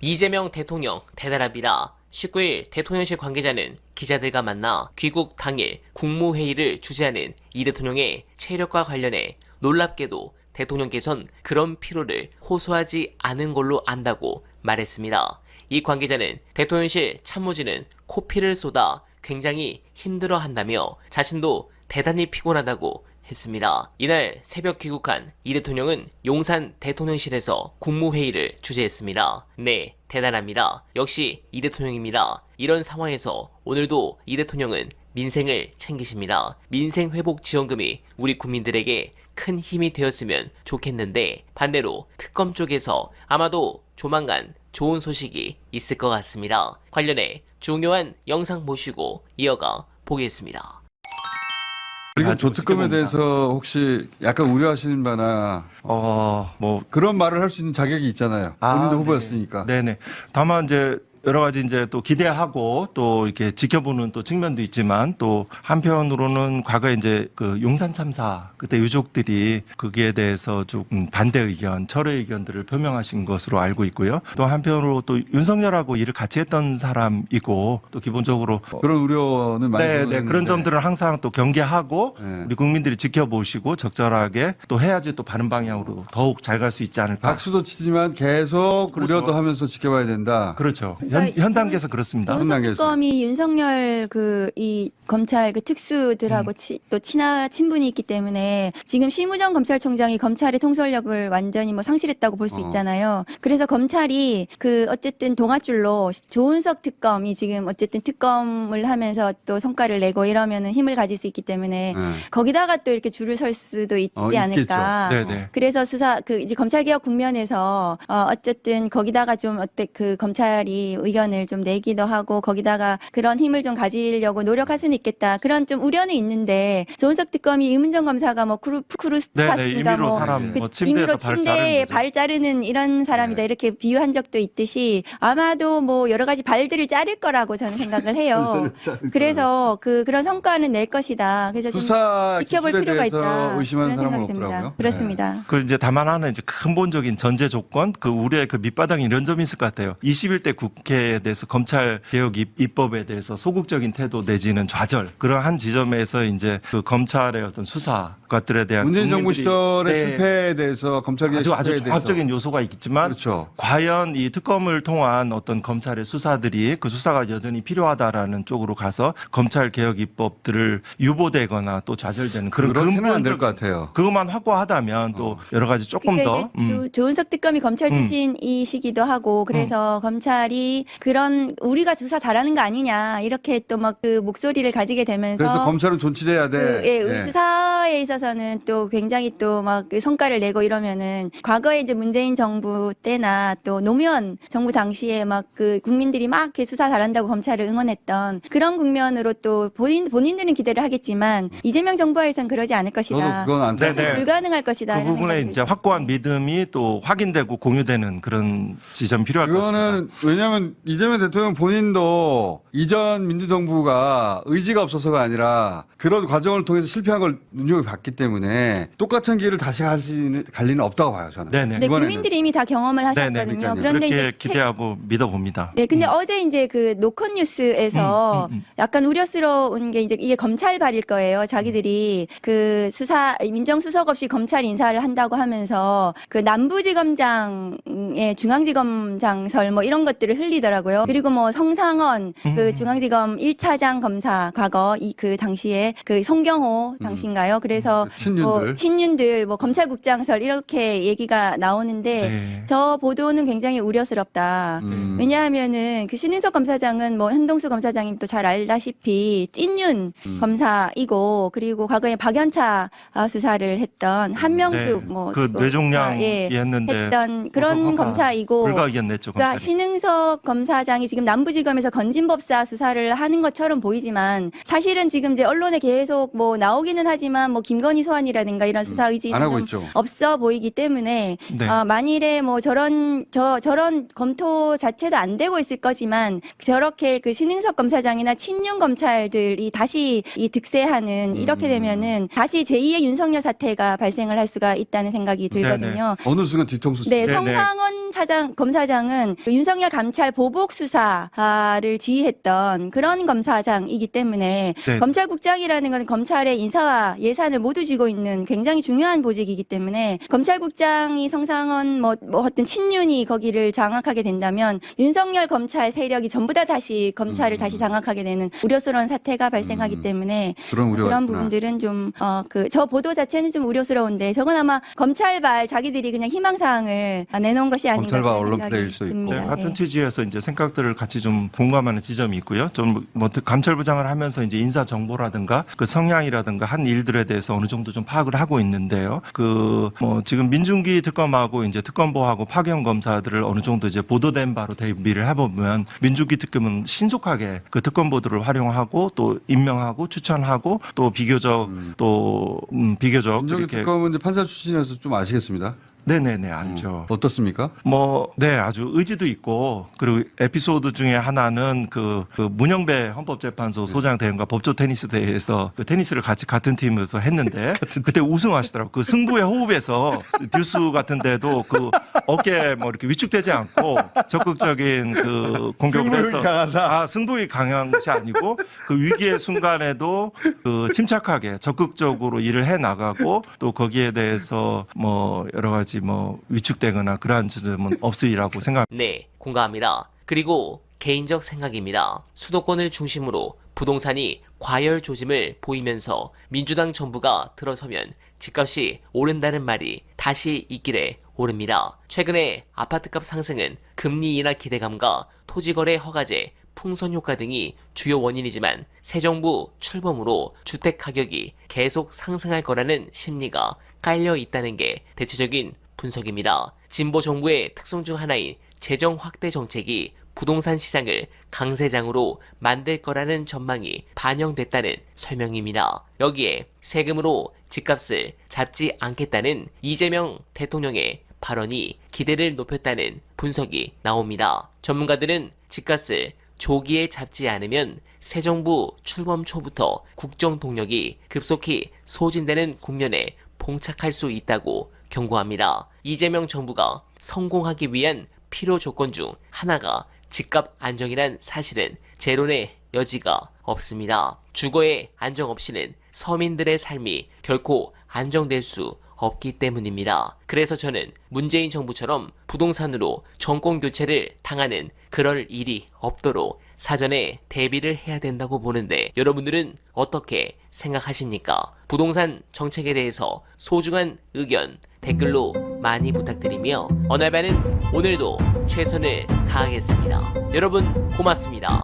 이재명 대통령 대단합니다. 19일 대통령실 관계자는 기자들과 만나 귀국 당일 국무회의를 주재하는 이 대통령의 체력과 관련해 놀랍게도 대통령께선 그런 피로를 호소하지 않은 걸로 안다고 말했습니다. 이 관계자는 대통령실 참모진은 코피를 쏟아 굉장히 힘들어한다며 자신도 대단히 피곤하다고 했습니다. 이날 새벽 귀국한 이 대통령은 용산 대통령실에서 국무회의를 주재했습니다. 네, 대단합니다. 역시 이 대통령입니다. 이런 상황에서 오늘도 이 대통령은 민생을 챙기십니다. 민생회복지원금이 우리 국민들에게 큰 힘이 되었으면 좋겠는데 반대로 특검 쪽에서 아마도 조만간 좋은 소식이 있을 것 같습니다. 관련해 중요한 영상 모시고 이어가 보겠습니다. 지금 조특검에 대해서 혹시 약간 우려하시는 바나 뭐 그런 말을 할 수 있는 자격이 있잖아요. 본인도 후보였으니까. 네네. 다만 이제 여러 가지 이제 또 기대하고 또 이렇게 지켜보는 또 측면도 있지만 또 한편으로는 과거에 이제 그 용산 참사 그때 유족들이 거기에 대해서 조금 반대 의견, 철회 의견들을 표명하신 것으로 알고 있고요. 또 한편으로 또 윤석열하고 일을 같이 했던 사람이고 또 기본적으로 그런 우려는 많이 네, 보이는데. 그런 점들은 항상 또 경계하고 네. 우리 국민들이 지켜보시고 적절하게 또 해야지 또 바른 방향으로 더욱 잘 갈 수 있지 않을까. 박수도 치지만 계속 그렇죠. 우려도 하면서 지켜봐야 된다. 그렇죠. 그러니까 현 단계에서 그렇습니다. 조은석특검이 윤석열 이 검찰 그 특수들하고 또 친분이 있기 때문에 지금 심우정 검찰총장이 검찰의 통솔력을 완전히 뭐 상실했다고 볼 수 있잖아요. 그래서 검찰이 그 어쨌든 동아줄로 조은석 특검이 지금 어쨌든 특검을 하면서 또 성과를 내고 이러면은 힘을 가질 수 있기 때문에 거기다가 또 이렇게 줄을 설 수도 있지 않을까. 네네. 그래서 이제 검찰개혁 국면에서 어쨌든 거기다가 좀 그 검찰이 의견을 좀 내기도 하고 거기다가 그런 힘을 좀 가지려고 노력할 수는 있겠다. 그런 좀 우려는 있는데 조은석 특검이 이문정 검사가 뭐 크루스파스인가 임의로 뭐 사람 뭐 임의로 침대에 발 자르는 이런 사람이다 이렇게 비유한 적도 있듯이 아마도 뭐 여러 가지 발들을 자를 거라고 저는 생각을 해요. 그래서 그런 성과는 낼 것이다. 그래서 좀 수사 지켜볼 기술에 필요가 대해서 있다. 의심하는 그런 사람은 생각이 듭니다. 없더라고요. 그렇습니다. 그 이제 다만 하나 이제 근본적인 전제 조건 그 우리의 그 밑바닥 이런 점이 있을 것 같아요. 21대 국회에 대해서 검찰 개혁 입법에 대해서 소극적인 태도 내지는 좌절 그러한 지점에서 이제 그 검찰의 어떤 수사 것들에 대한 문재인 정부 국민들이 시절의 네, 실패에 대해서 검찰개혁 아주 실패에 대해서 종합적인 요소가 있겠지만 그렇죠. 과연 이 특검을 통한 어떤 검찰의 수사들이 그 수사가 여전히 필요하다라는 쪽으로 가서 검찰 개혁 입법들을 유보되거나 또 좌절되는 그런 그렇게는 안 될 근본적 것 같아요. 그것만 확고하다면 또 여러 가지 조금 그러니까 더 이제 조은석 특검이 검찰 출신이시기도 하고 그래서 검찰이 그런 우리가 수사 잘하는 거 아니냐 이렇게 또 막 그 목소리를 가지게 되면서 그래서 검찰은 존치돼야 돼. 수사에 있어서는 또 굉장히 또 막 그 성과를 내고 이러면은 과거에 이제 문재인 정부 때나 또 노무현 정부 당시에 막 그 국민들이 막 이렇게 수사 잘한다고 검찰을 응원했던 그런 국면으로 또 본인들은 기대를 하겠지만 이재명 정부에선 그러지 않을 것이다. 저도 그건 안 네, 돼. 네. 불가능할 것이다. 그 이런 부분에 생각이 이제 듭니다. 확고한 믿음이 또 확인되고 공유되는 그런 지점이 필요할 것 같습니다. 그거는 왜냐하면 이재명 대통령 본인도 이전 민주정부가 의지가 없어서가 아니라 그런 과정을 통해서 실패한 걸 눈여겨 봤기 때문에 똑같은 길을 다시 갈 리는 없다고 봐요 저는. 네네. 네, 이번에는. 국민들이 이미 다 경험을 하셨거든요. 그러니까요. 그런데 그렇게 이제 기대하고 믿어봅니다. 네, 근데 어제 이제 그 노컷 뉴스에서 약간 우려스러운 게 이제 이게 검찰발일 거예요. 자기들이 그 민정수석 없이 검찰 인사를 한다고 하면서 그 남부지검장의 중앙지검장설 뭐 이런 것들을 흘리더라고요. 그리고 뭐 성상원 그 중앙지검 1차장 검사 과거 그 당시에 그 송경호 당시인가요? 그래서 친윤들. 뭐 친윤들 뭐 검찰국장설 이렇게 얘기가 나오는데 네. 저 보도는 굉장히 우려스럽다. 왜냐하면은 그 신은석 검사장은 뭐 현동수 검사장님 또 잘 알다시피 찐윤 검사이고 그리고 과거에 박연차 수사를 했던 한명숙 네. 뭐 그 뇌종양이 했는데 했던 그런 고소가 검사이고 불가이겼 냈죠. 그러니까 검찰이. 신응석 신인석 검사장이 지금 남부지검에서 건진법사 수사를 하는 것처럼 보이지만 사실은 지금 이제 언론에 계속 뭐 나오기는 하지만 뭐 김건희 소환이라든가 이런 수사 안 의지는 하고 좀 있죠. 없어 보이기 때문에 네. 만일에 뭐 저런 검토 자체도 안 되고 있을 거지만 저렇게 그 신인석 검사장이나 친윤 검찰들이 다시 이 득세하는 이렇게 되면은 다시 제2의 윤석열 사태가 발생을 할 수가 있다는 생각이 들거든요. 어느 순간 뒤통수 네, 네네. 성상원 검사장은 그 윤석열 감찰 보복 수사를 지휘했던 그런 검사장이기 때문에 네. 검찰국장이라는 건 검찰의 인사와 예산을 모두 쥐고 있는 굉장히 중요한 보직이기 때문에 검찰국장이 성상원 뭐 어떤 친윤이 거기를 장악하게 된다면 윤석열 검찰 세력이 전부 다 다시 검찰을 다시 장악하게 되는 우려스러운 사태가 발생하기 때문에 그런 우려가 그런 있구나. 부분들은 좀 저 보도 자체는 좀 우려스러운데 저건 아마 검찰발 자기들이 그냥 희망사항을 내놓은 것이 아닌가 검찰발 하는 언론 생각이 플레이일 수도 있고. 듭니다. 네, 같은 네. 취지에서 이제 생각들을 같이 좀 공감하는 지점이 있고요. 좀 뭐 감찰부장을 하면서 이제 인사 정보라든가 그 성향이라든가 한 일들에 대해서 어느 정도 좀 파악을 하고 있는데요. 그 뭐 지금 민중기 특검하고 이제 특검보하고 파견 검사들을 어느 정도 이제 보도된 바로 대비를 해보면 민중기 특검은 신속하게 그 특검보도를 활용하고 또 임명하고 추천하고 또 비교적 비교적 민정기 이렇게 특검은 이제 판사 출신이라서 좀 아시겠습니다. 네네네 알죠. 어떻습니까? 네, 아주 의지도 있고, 그리고 에피소드 중에 하나는 그 문영배 헌법재판소 소장 대행과 법조 테니스 대회에서 그 테니스를 같은 팀에서 했는데, 그때 우승하시더라고요. 그 승부의 호흡에서 듀스 같은데도 그 어깨 뭐 이렇게 위축되지 않고 적극적인 그 공격을 승부욕이 해서. 강하다? 승부욕이 강한 것이 아니고 그 위기의 순간에도 그 침착하게 적극적으로 일을 해 나가고 또 거기에 대해서 뭐 여러 가지 뭐 위축되거나 그러한 점은 없으리라고 생각. 네, 공감합니다. 그리고 개인적 생각입니다. 수도권을 중심으로 부동산이 과열 조짐을 보이면서 민주당 정부가 들어서면 집값이 오른다는 말이 다시 있길래 오릅니다. 최근에 아파트값 상승은 금리 인하 기대감과 토지거래 허가제, 풍선 효과 등이 주요 원인이지만 새 정부 출범으로 주택 가격이 계속 상승할 거라는 심리가 깔려 있다는 게 대체적인 분석입니다. 진보 정부의 특성 중 하나인 재정 확대 정책이 부동산 시장을 강세장으로 만들 거라는 전망이 반영됐다는 설명입니다. 여기에 세금으로 집값을 잡지 않겠다는 이재명 대통령의 발언이 기대를 높였다는 분석이 나옵니다. 전문가들은 집값을 조기에 잡지 않으면 새 정부 출범 초부터 국정 동력이 급속히 소진되는 국면에 봉착할 수 있다고 경고합니다. 이재명 정부가 성공하기 위한 필요 조건 중 하나가 집값 안정이란 사실은 재론의 여지가 없습니다. 주거의 안정 없이는 서민들의 삶이 결코 안정될 수 없기 때문입니다. 그래서 저는 문재인 정부처럼 부동산으로 정권 교체를 당하는 그럴 일이 없도록 사전에 대비를 해야 된다고 보는데 여러분들은 어떻게 생각하십니까? 부동산 정책에 대해서 소중한 의견 댓글로 많이 부탁드리며 어날바는 오늘도 최선을 다하겠습니다. 여러분 고맙습니다.